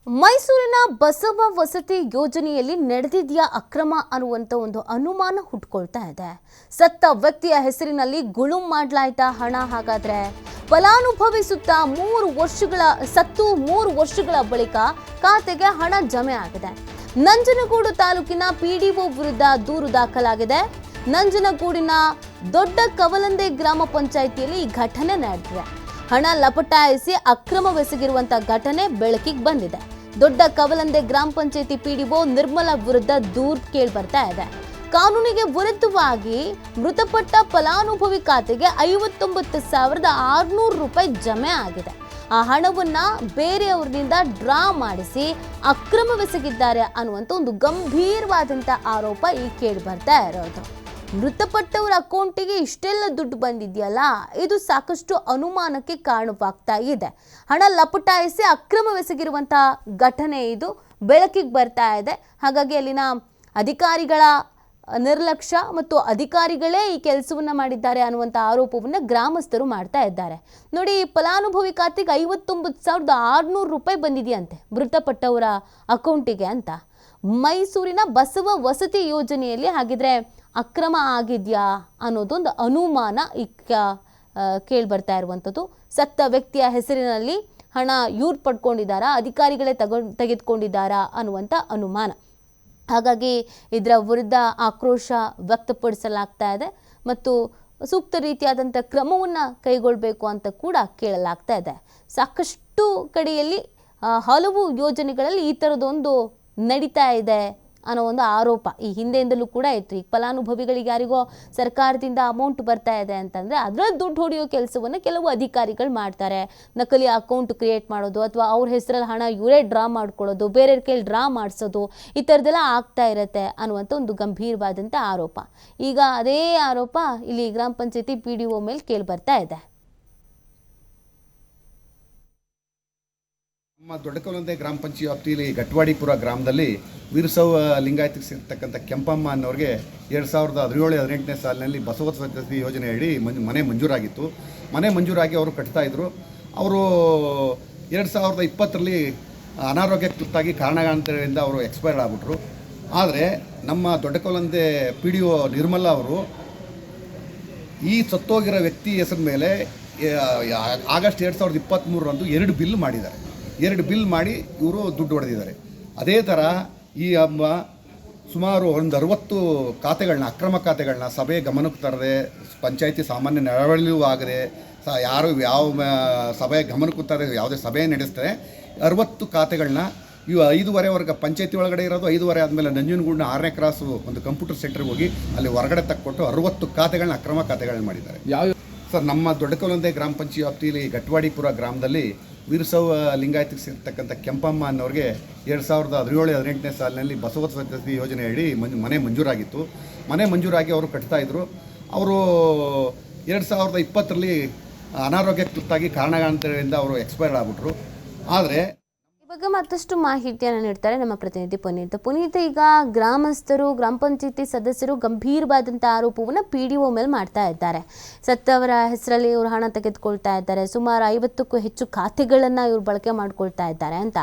ಮೈಸೂರಿನ ಬಸವ ವಸತಿ ಯೋಜನೆಯಲ್ಲಿ ನಡೆದಿದೆಯಾ ಅಕ್ರಮ ಅನ್ನುವಂತ ಒಂದು ಅನುಮಾನ ಹುಟ್ಟುಕೊಳ್ತಾ ಇದೆ. ಸತ್ತ ವ್ಯಕ್ತಿಯ ಹೆಸರಿನಲ್ಲಿ ಗುಳುಂ ಮಾಡಲಾಯ್ತಾ ಹಣ? ಹಾಗಾದ್ರೆ ಫಲಾನುಭವಿ ಸುತ್ತ 3 ವರ್ಷಗಳ ಬಳಿಕ ಖಾತೆಗೆ ಹಣ ಜಮೆ ಆಗಿದೆ. ನಂಜನಗೂಡು ತಾಲೂಕಿನ ಪಿಡಿಒ ವಿರುದ್ಧ ದೂರು ದಾಖಲಾಗಿದೆ. ನಂಜನಗೂಡಿನ ದೊಡ್ಡ ಕವಲಂದೆ ಗ್ರಾಮ ಪಂಚಾಯಿತಿಯಲ್ಲಿ ಈ ಘಟನೆ ನಡೆದಿದೆ. ಹಣ ಲಪಟಾಯಿಸಿ ಅಕ್ರಮವೆಸಗಿರುವಂತ ಘಟನೆ ಬೆಳಕಿಗೆ ಬಂದಿದೆ. ದೊಡ್ಡ ಕವಲಂದೆ ಗ್ರಾಮ ಪಂಚಾಯಿತಿ ಪಿಡಿಒ ನಿರ್ಮಲಾ ವಿರುದ್ಧ ದೂರು ಕೇಳಿ ಬರ್ತಾ ಇದೆ. ಕಾನೂನಿಗೆ ವಿರುದ್ಧವಾಗಿ ಮೃತಪಟ್ಟ ಫಲಾನುಭವಿ ಖಾತೆಗೆ 59,600 ರೂಪಾಯಿ ಜಮೆ ಆಗಿದೆ. ಆ ಹಣವನ್ನ ಬೇರೆಯವರಿಂದ ಡ್ರಾ ಮಾಡಿಸಿ ಅಕ್ರಮವೆಸಗಿದ್ದಾರೆ ಅನ್ನುವಂಥ ಒಂದು ಗಂಭೀರವಾದಂಥ ಆರೋಪ ಈ ಕೇಳಿ ಬರ್ತಾ ಇರೋದು. ಮೃತಪಟ್ಟವರ ಅಕೌಂಟಿಗೆ ಇಷ್ಟೆಲ್ಲ ದುಡ್ಡು ಬಂದಿದೆಯಲ್ಲ, ಇದು ಸಾಕಷ್ಟು ಅನುಮಾನಕ್ಕೆ ಕಾರಣವಾಗ್ತಾ ಇದೆ. ಹಣ ಲಪಟಾಯಿಸಿ ಅಕ್ರಮವೆಸಗಿರುವಂತಹ ಘಟನೆ ಇದು ಬೆಳಕಿಗೆ ಬರ್ತಾ ಇದೆ. ಹಾಗಾಗಿ ಅಲ್ಲಿನ ಅಧಿಕಾರಿಗಳ ನಿರ್ಲಕ್ಷ್ಯ ಮತ್ತು ಅಧಿಕಾರಿಗಳೇ ಈ ಕೆಲಸವನ್ನ ಮಾಡಿದ್ದಾರೆ ಅನ್ನುವಂಥ ಆರೋಪವನ್ನು ಗ್ರಾಮಸ್ಥರು ಮಾಡ್ತಾ ಇದ್ದಾರೆ. ನೋಡಿ, ಫಲಾನುಭವಿ ಖಾತೆಗೆ 59,600 ರೂಪಾಯಿ ಬಂದಿದೆಯಂತೆ ಮೃತಪಟ್ಟವರ ಅಕೌಂಟಿಗೆ ಅಂತ. ಮೈಸೂರಿನ ಬಸವ ವಸತಿ ಯೋಜನೆಯಲ್ಲಿ ಹಾಗಿದ್ರೆ ಅಕ್ರಮ ಆಗಿದೆಯಾ ಅನ್ನೋದೊಂದು ಅನುಮಾನ ಈಗ ಕೇಳಿ ಬರ್ತಾ ಇರುವಂಥದ್ದು. ಸತ್ತ ವ್ಯಕ್ತಿಯ ಹೆಸರಿನಲ್ಲಿ ಹಣ ಇವ್ರು ಪಡ್ಕೊಂಡಿದ್ದಾರಾ, ಅಧಿಕಾರಿಗಳೇ ತೆಗೆದುಕೊಂಡಿದ್ದಾರಾ ಅನ್ನುವಂಥ ಅನುಮಾನ. ಹಾಗಾಗಿ ಇದರ ವಿರುದ್ಧ ಆಕ್ರೋಶ ವ್ಯಕ್ತಪಡಿಸಲಾಗ್ತಾ ಇದೆ ಮತ್ತು ಸೂಕ್ತ ರೀತಿಯಾದಂಥ ಕ್ರಮವನ್ನು ಕೈಗೊಳ್ಳಬೇಕು ಅಂತ ಕೂಡ ಕೇಳಲಾಗ್ತಾ ಇದೆ. ಸಾಕಷ್ಟು ಕಡೆಯಲ್ಲಿ ಹಲವು ಯೋಜನೆಗಳಲ್ಲಿ ಈ ಥರದೊಂದು ನಡೀತಾ ಇದೆ ಅನ್ನೋ ಒಂದು ಆರೋಪ ಈ ಹಿಂದೆಯಿಂದಲೂ ಕೂಡ ಇತ್ತು. ಈಗ ಫಲಾನುಭವಿಗಳಿಗೆ ಯಾರಿಗೋ ಸರ್ಕಾರದಿಂದ ಅಮೌಂಟ್ ಬರ್ತಾ ಇದೆ ಅಂತಂದರೆ ಅದರಲ್ಲಿ ದುಡ್ಡು ಹೊಡೆಯೋ ಕೆಲಸವನ್ನು ಕೆಲವು ಅಧಿಕಾರಿಗಳು ಮಾಡ್ತಾರೆ. ನಕಲಿ ಅಕೌಂಟ್ ಕ್ರಿಯೇಟ್ ಮಾಡೋದು ಅಥವಾ ಅವ್ರ ಹೆಸರಲ್ಲಿ ಹಣ ಇವರೇ ಡ್ರಾ ಮಾಡ್ಕೊಳ್ಳೋದು, ಬೇರೆಯವ್ರ ಕೈಲಿ ಡ್ರಾ ಮಾಡಿಸೋದು, ಈ ಥರದ್ದೆಲ್ಲ ಆಗ್ತಾ ಇರುತ್ತೆ ಅನ್ನುವಂಥ ಒಂದು ಗಂಭೀರವಾದಂಥ ಆರೋಪ. ಈಗ ಅದೇ ಆರೋಪ ಇಲ್ಲಿ ಗ್ರಾಮ ಪಂಚಾಯತಿ PDO ಮೇಲೆ ಕೇಳಿ ಬರ್ತಾ ಇದೆ. ನಮ್ಮ ದೊಡ್ಡಕವಲಂದೆ ಗ್ರಾಮ ಪಂಚಾಯತಿ ವ್ಯಾಪ್ತಿಯಲ್ಲಿ ಘಟ್ವಾಡಿಪುರ ಗ್ರಾಮದಲ್ಲಿ ವೀರಶೈವ ಲಿಂಗಾಯತಕ್ಕೆ ಸೇರ್ತಕ್ಕಂಥ ಕೆಂಪಮ್ಮ ಅನ್ನೋರಿಗೆ 2017-18ನೇ ಸಾಲಿನಲ್ಲಿ ಬಸವ ವಸತಿ ಯೋಜನೆ ಅಡಿ ಮನೆ ಮಂಜೂರಾಗಿತ್ತು. ಮನೆ ಮಂಜೂರಾಗಿ ಅವರು ಕಟ್ತಾಯಿದ್ರು. ಅವರು 2020ರಲ್ಲಿ ಅನಾರೋಗ್ಯಕ್ಕೆ ತುತ್ತಾಗಿ ಕಾರಣಾಂತರದಿಂದ ಅವರು ಎಕ್ಸ್ಪೈರ್ಡ್ ಆಗಿಬಿಟ್ರು. ಆದರೆ ನಮ್ಮ ದೊಡ್ಡಕವಲಂದೆ PDO ನಿರ್ಮಲಾ ಅವರು ಈ ಸತ್ತೋಗಿರೋ ವ್ಯಕ್ತಿ ಹೆಸರ ಮೇಲೆ ಆಗಸ್ಟ್ 2023ರಂದು 2 ಬಿಲ್ ಮಾಡಿದ್ದಾರೆ. 2 ಬಿಲ್ ಮಾಡಿ ಇವರು ದುಡ್ಡು ಹೊಡೆದಿದ್ದಾರೆ. ಅದೇ ಥರ ಈ ಹಬ್ಬ ಸುಮಾರು ಒಂದು 60 ಖಾತೆಗಳನ್ನ, ಅಕ್ರಮ ಖಾತೆಗಳನ್ನ ಸಭೆ ಗಮನಕ್ಕೆ ತರದೆ, ಪಂಚಾಯತಿ ಸಾಮಾನ್ಯ ನಡವಳಿಕೆಯೂ ಆಗದೆ, ಯಾರು ಯಾವ ಸಭೆ ಗಮನಕ್ಕೆ ತರದೆ ಯಾವುದೇ ಸಭೆ ನಡೆಸ್ತಾರೆ 60 ಖಾತೆಗಳನ್ನ ಇವು 5:15 ಪಂಚಾಯತಿ ಒಳಗಡೆ ಇರೋದು. 5:15 ಆದಮೇಲೆ ನಂಜನಗೂಡಿನ 6ನೇ ಕ್ರಾಸು ಒಂದು ಕಂಪ್ಯೂಟರ್ ಸೆಂಟರ್ಗೆ ಹೋಗಿ ಅಲ್ಲಿ ಹೊರಗಡೆ ತಕ್ಕೊಟ್ಟು 60 ಖಾತೆಗಳನ್ನ ಅಕ್ರಮ ಖಾತೆಗಳನ್ನ ಮಾಡಿದ್ದಾರೆ. ಸರ್, ನಮ್ಮ ದೊಡ್ಡಕವಲಂದೆ ಗ್ರಾಮ ಪಂಚಾಯತಿ ವ್ಯಾಪ್ತಿಯಲ್ಲಿ ಘಟ್ವಾಡಿಪುರ ಗ್ರಾಮದಲ್ಲಿ ವೀರಶೈವ ಲಿಂಗಾಯತಕ್ಕೆ ಸೇರ್ತಕ್ಕಂಥ ಕೆಂಪಮ್ಮ ಅನ್ನೋರಿಗೆ 2017-18ನೇ ಸಾಲಿನಲ್ಲಿ ಬಸವ ವಸತಿ ಯೋಜನೆ ಅಡಿ ಮನೆ ಮಂಜೂರಾಗಿತ್ತು. ಮನೆ ಮಂಜೂರಾಗಿ ಅವರು ಕಟ್ತಾಯಿದ್ರು. ಅವರು 2020ರಲ್ಲಿ ಅನಾರೋಗ್ಯಕ್ಕೆ ತುತ್ತಾಗಿ ಕಾರಣಾಂತರದಿಂದ ಅವರು ಎಕ್ಸ್ಪೈರ್ಡ್ ಆಗಿಬಿಟ್ರು. ಆದರೆ ಇವಾಗ ಮತ್ತಷ್ಟು ಮಾಹಿತಿಯನ್ನು ನೀಡ್ತಾರೆ ನಮ್ಮ ಪ್ರತಿನಿಧಿ ಪುನೀತ್. ಈಗ ಗ್ರಾಮಸ್ಥರು, ಗ್ರಾಮ ಪಂಚಾಯತಿ ಸದಸ್ಯರು ಗಂಭೀರವಾದಂಥ ಆರೋಪವನ್ನು PDO ಮೇಲೆ ಮಾಡ್ತಾ ಇದ್ದಾರೆ. ಸತ್ತವರ ಹೆಸರಲ್ಲಿ ಇವರು ಹಣ ತೆಗೆದುಕೊಳ್ತಾ ಇದ್ದಾರೆ, ಸುಮಾರು 50ಕ್ಕೂ ಹೆಚ್ಚು ಖಾತೆಗಳನ್ನು ಇವರು ಬಳಕೆ ಮಾಡ್ಕೊಳ್ತಾ ಇದ್ದಾರೆ ಅಂತ.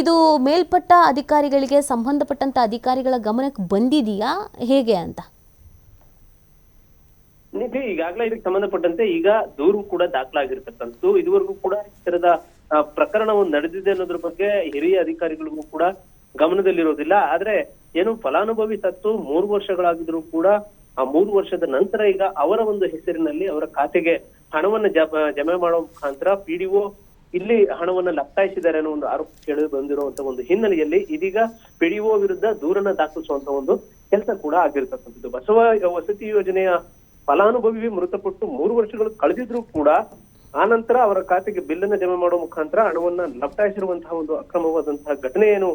ಇದು ಮೇಲ್ಪಟ್ಟ ಅಧಿಕಾರಿಗಳಿಗೆ, ಸಂಬಂಧಪಟ್ಟಂಥ ಅಧಿಕಾರಿಗಳ ಗಮನಕ್ಕೆ ಬಂದಿದೆಯಾ ಹೇಗೆ ಅಂತ? ನಿಧಿ, ಈಗಾಗಲೇ ಇದಕ್ಕೆ ಸಂಬಂಧಪಟ್ಟಂತೆ ಈಗ ದೂರು ಕೂಡ ದಾಖಲಾಗಿರ್ತಕ್ಕಂಥದ್ದು. ಇದುವರೆಗೂ ಕೂಡ ಈ ತರದ ಪ್ರಕರಣವು ನಡೆದಿದೆ ಅನ್ನೋದ್ರ ಬಗ್ಗೆ ಹಿರಿಯ ಅಧಿಕಾರಿಗಳಿಗೂ ಕೂಡ ಗಮನದಲ್ಲಿರೋದಿಲ್ಲ. ಆದ್ರೆ ಏನು ಫಲಾನುಭವಿ ಸತ್ತು 3 ವರ್ಷಗಳಾಗಿದ್ರು ಕೂಡ ಆ 3 ವರ್ಷದ ನಂತರ ಈಗ ಅವರ ಒಂದು ಹೆಸರಿನಲ್ಲಿ ಅವರ ಖಾತೆಗೆ ಹಣವನ್ನ ಜಮೆ ಮಾಡೋ ಮುಖಾಂತರ PDO ಇಲ್ಲಿ ಹಣವನ್ನ ಲಪ್ತಾಯಿಸಿದ್ದಾರೆ ಅನ್ನೋ ಒಂದು ಆರೋಪ ಕೇಳಿ ಬಂದಿರುವಂತ ಒಂದು ಹಿನ್ನೆಲೆಯಲ್ಲಿ ಇದೀಗ PDO ವಿರುದ್ಧ ದೂರನ್ನ ದಾಖಲಿಸುವಂತ ಒಂದು ಕೆಲಸ ಕೂಡ ಆಗಿರ್ತಕ್ಕಂಥದ್ದು. ಬಸವ ವಸತಿ ಯೋಜನೆಯ ಫಲಾನುಭವಿ ಮೃತಪಟ್ಟು 3 ವರ್ಷಗಳು ಕಳೆದಿದ್ರು ಕೂಡ ಆ ನಂತರ ಅವರ ಖಾತೆಗೆ ಬಿಲ್ ಅನ್ನ ಜಮೆ ಮಾಡುವ ಮುಖಾಂತರ ಹಣವನ್ನ ಲಪಟಾಯಿಸಿರುವಂತಹ ಒಂದು ಅಕ್ರಮವಾದಂತಹ ಘಟನೆ ಏನು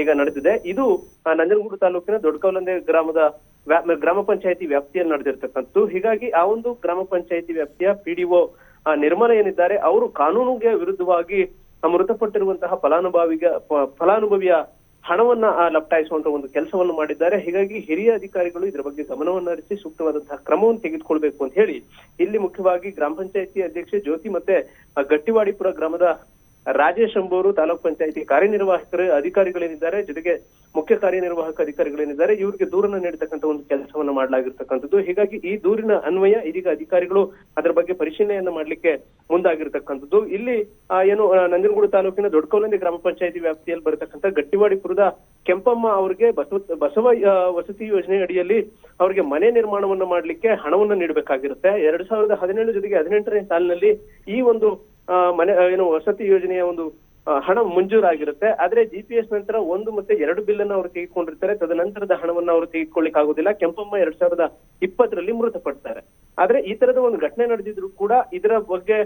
ಈಗ ನಡೆದಿದೆ. ಇದು ನಂಜನಗೂಡು ತಾಲೂಕಿನ ದೊಡ್ಡಕವಲಂದೆ ಗ್ರಾಮ ಪಂಚಾಯತಿ ವ್ಯಾಪ್ತಿಯಲ್ಲಿ ನಡೆದಿರ್ತಕ್ಕಂಥದ್ದು. ಹೀಗಾಗಿ ಆ ಒಂದು ಗ್ರಾಮ ಪಂಚಾಯತಿ ವ್ಯಾಪ್ತಿಯ PDO ನಿರ್ಮಲಾ ಏನಿದ್ದಾರೆ, ಅವರು ಕಾನೂನಿಗೆ ವಿರುದ್ಧವಾಗಿ ಮೃತಪಟ್ಟಿರುವಂತಹ ಫಲಾನುಭವಿಯ ಹಣವನ್ನ ಲಪಟಾಯಿಸುವಂತ ಒಂದು ಕೆಲಸವನ್ನು ಮಾಡಿದ್ದಾರೆ. ಹೀಗಾಗಿ ಹಿರಿಯ ಅಧಿಕಾರಿಗಳು ಇದರ ಬಗ್ಗೆ ಗಮನವನ್ನು ಹರಿಸಿ ಸೂಕ್ತವಾದಂತಹ ಕ್ರಮವನ್ನು ತೆಗೆದುಕೊಳ್ಬೇಕು ಅಂತ ಹೇಳಿ ಇಲ್ಲಿ ಮುಖ್ಯವಾಗಿ ಗ್ರಾಮ ಪಂಚಾಯತಿ ಅಧ್ಯಕ್ಷೆ ಜ್ಯೋತಿ ಮತ್ತೆ ಗಟ್ಟಿವಾಡಿಪುರ ಗ್ರಾಮದ ರಾಜೇಶ್ ಎಂಬುವರು ತಾಲೂಕ್ ಪಂಚಾಯತಿ ಕಾರ್ಯನಿರ್ವಾಹಕರು ಅಧಿಕಾರಿಗಳೇನಿದ್ದಾರೆ, ಜೊತೆಗೆ ಮುಖ್ಯ ಕಾರ್ಯನಿರ್ವಾಹಕ ಅಧಿಕಾರಿಗಳೇನಿದ್ದಾರೆ, ಇವರಿಗೆ ದೂರನ್ನ ನೀಡತಕ್ಕಂಥ ಒಂದು ಕೆಲಸವನ್ನ ಮಾಡಲಾಗಿರ್ತಕ್ಕಂಥದ್ದು. ಹೀಗಾಗಿ ಈ ದೂರಿನ ಅನ್ವಯ ಇದೀಗ ಅಧಿಕಾರಿಗಳು ಅದರ ಬಗ್ಗೆ ಪರಿಶೀಲನೆಯನ್ನ ಮಾಡ್ಲಿಕ್ಕೆ ಮುಂದಾಗಿರ್ತಕ್ಕಂಥದ್ದು. ಇಲ್ಲಿ ಏನು ನಂಜನಗೂಡು ತಾಲೂಕಿನ ದೊಡ್ಡಕೌಲಂದಿ ಗ್ರಾಮ ಪಂಚಾಯತಿ ವ್ಯಾಪ್ತಿಯಲ್ಲಿ ಬರತಕ್ಕಂಥ ಗಟ್ಟಿವಾಡಿಪುರದ ಕೆಂಪಮ್ಮ ಅವರಿಗೆ ಬಸವ ವಸತಿ ಯೋಜನೆ ಅಡಿಯಲ್ಲಿ ಅವರಿಗೆ ಮನೆ ನಿರ್ಮಾಣವನ್ನ ಮಾಡ್ಲಿಕ್ಕೆ ಹಣವನ್ನ ನೀಡಬೇಕಾಗಿರುತ್ತೆ. 2017 ಜೊತೆಗೆ 18ನೇ ಸಾಲಿನಲ್ಲಿ ಈ ಒಂದು ಮನೆ ಏನು ವಸತಿ ಯೋಜನೆಯ ಒಂದು ಹಣ ಮಂಜೂರಾಗಿರುತ್ತೆ. ಆದ್ರೆ GPS ನಂತರ 1 ಮತ್ತೆ 2 ಬಿಲ್ ಅನ್ನು ಅವರು ತೆಗೆದುಕೊಂಡಿರ್ತಾರೆ. ತದನಂತರದ ಹಣವನ್ನ ಅವರು ತೆಗೆದುಕೊಳ್ಳಿಕ್ ಆಗುದಿಲ್ಲ. ಕೆಂಪಮ್ಮ 2020ರಲ್ಲಿ ಮೃತಪಡ್ತಾರೆ. ಆದ್ರೆ ಈ ತರದ ಒಂದು ಘಟನೆ ನಡೆದಿದ್ರು ಕೂಡ ಇದರ ಬಗ್ಗೆ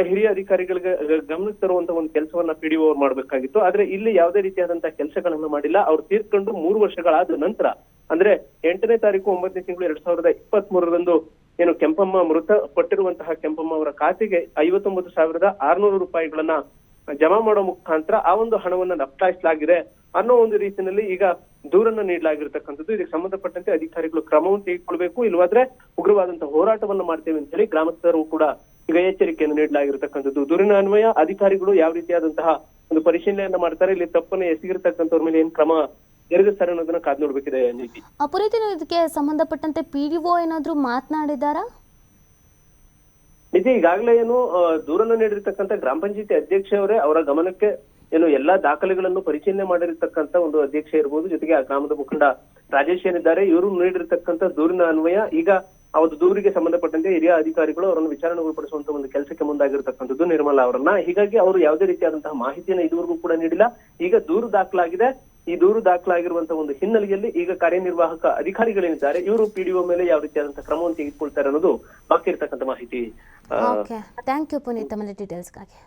ಹಿರಿಯ ಅಧಿಕಾರಿಗಳಿಗೆ ಗಮನಕ್ಕೆ ತರುವಂತ ಒಂದು ಕೆಲಸವನ್ನ PDO ಅವ್ರು ಮಾಡ್ಬೇಕಾಗಿತ್ತು. ಆದ್ರೆ ಇಲ್ಲಿ ಯಾವುದೇ ರೀತಿಯಾದಂತಹ ಕೆಲಸಗಳನ್ನ ಮಾಡಿಲ್ಲ. ಅವ್ರು ತೀರ್ಕೊಂಡು 3 ವರ್ಷಗಳಾದ ನಂತರ ಅಂದ್ರೆ 8ನೇ ತಾರೀಕು 9ನೇ ತಿಂಗಳು 2023ರಂದು ಏನು ಕೆಂಪಮ್ಮ ಮೃತಪಟ್ಟಿರುವಂತಹ ಕೆಂಪಮ್ಮ ಅವರ ಖಾತೆಗೆ 59,600 ರೂಪಾಯಿಗಳನ್ನ ಜಮಾ ಮಾಡೋ ಮುಖಾಂತರ ಆ ಒಂದು ಹಣವನ್ನ ನಪ್ಪಾಯಿಸಲಾಗಿದೆ ಅನ್ನೋ ಒಂದು ರೀತಿಯಲ್ಲಿ ಈಗ ದೂರನ್ನ ನೀಡಲಾಗಿರ್ತಕ್ಕಂಥದ್ದು. ಇದಕ್ಕೆ ಸಂಬಂಧಪಟ್ಟಂತೆ ಅಧಿಕಾರಿಗಳು ಕ್ರಮವನ್ನು ತೆಗೆದುಕೊಳ್ಬೇಕು, ಇಲ್ಲವಾದ್ರೆ ಉಗ್ರವಾದಂತಹ ಹೋರಾಟವನ್ನ ಮಾಡ್ತೇವೆ ಅಂತ ಹೇಳಿ ಗ್ರಾಮಸ್ಥರು ಕೂಡ ಈಗ ಎಚ್ಚರಿಕೆಯನ್ನು ನೀಡಲಾಗಿರ್ತಕ್ಕಂಥದ್ದು. ದೂರಿನ ಅನ್ವಯ ಅಧಿಕಾರಿಗಳು ಯಾವ ರೀತಿಯಾದಂತಹ ಒಂದು ಪರಿಶೀಲನೆಯನ್ನ ಮಾಡ್ತಾರೆ, ಇಲ್ಲಿ ತಪ್ಪನ್ನ ಎಸಗಿರ್ತಕ್ಕಂಥವ್ರ ಮೇಲೆ ಏನ್ ಕ್ರಮ ಜರುಗಿಸ್ತಾರೆ ಅನ್ನೋದನ್ನ ಕಾದ್ ನೋಡ್ಬೇಕಿದೆ ನೀತಿ. ಪುನೀತ್, ಇದಕ್ಕೆ ಸಂಬಂಧಪಟ್ಟಂತೆ PDO ಏನಾದ್ರೂ ಮಾತನಾಡಿದಾರಾ? ನಿಜ, ಈಗಾಗಲೇ ಏನು ದೂರನ್ನ ನೀಡಿರ್ತಕ್ಕಂಥ ಗ್ರಾಮ ಪಂಚಾಯತಿ ಅಧ್ಯಕ್ಷ ಅವರೇ ಅವರ ಗಮನಕ್ಕೆ ಏನು ಎಲ್ಲಾ ದಾಖಲೆಗಳನ್ನು ಪರಿಶೀಲನೆ ಮಾಡಿರ್ತಕ್ಕಂಥ ಒಂದು ಅಧ್ಯಕ್ಷ ಇರ್ಬೋದು, ಜೊತೆಗೆ ಆ ಗ್ರಾಮದ ಮುಖಂಡ ರಾಜೇಶ್ ಏನಿದ್ದಾರೆ, ಇವರು ನೀಡಿರ್ತಕ್ಕಂಥ ದೂರಿನ ಅನ್ವಯ ಈಗ ಅವತ್ತು ದೂರಿಗೆ ಸಂಬಂಧಪಟ್ಟಂತೆ ಹಿರಿಯ ಅಧಿಕಾರಿಗಳು ಅವರನ್ನು ವಿಚಾರಣೆಗೊಳಪಡಿಸುವಂತ ಒಂದು ಕೆಲಸಕ್ಕೆ ಮುಂದಾಗಿರ್ತಕ್ಕಂಥದ್ದು ನಿರ್ಮಲಾ ಅವರನ್ನ. ಹೀಗಾಗಿ ಅವರು ಯಾವುದೇ ರೀತಿಯಾದಂತಹ ಮಾಹಿತಿಯನ್ನು ಇದುವರೆಗೂ ಕೂಡ ನೀಡಿಲ್ಲ. ಈಗ ದೂರು ದಾಖಲಾಗಿದೆ. ಈ ದೂರು ದಾಖಲಾಗಿರುವಂತಹ ಒಂದು ಹಿನ್ನೆಲೆಯಲ್ಲಿ ಈಗ ಕಾರ್ಯನಿರ್ವಾಹಕ ಅಧಿಕಾರಿಗಳೇನಿದ್ದಾರೆ ಇವರು PDO ಮೇಲೆ ಯಾವ ರೀತಿಯಾದಂತಹ ಕ್ರಮವನ್ನು ತೆಗೆದುಕೊಳ್ತಾರೆ ಅನ್ನೋದು ಬಾಕಿ ಇರ್ತಕ್ಕಂಥ ಮಾಹಿತಿ. ಓಕೆ, ಥ್ಯಾಂಕ್ ಯು ಪುನೀತ್, ತಮ್ಮ ಡೀಟೇಲ್ಸ್ಗಾಗಿ.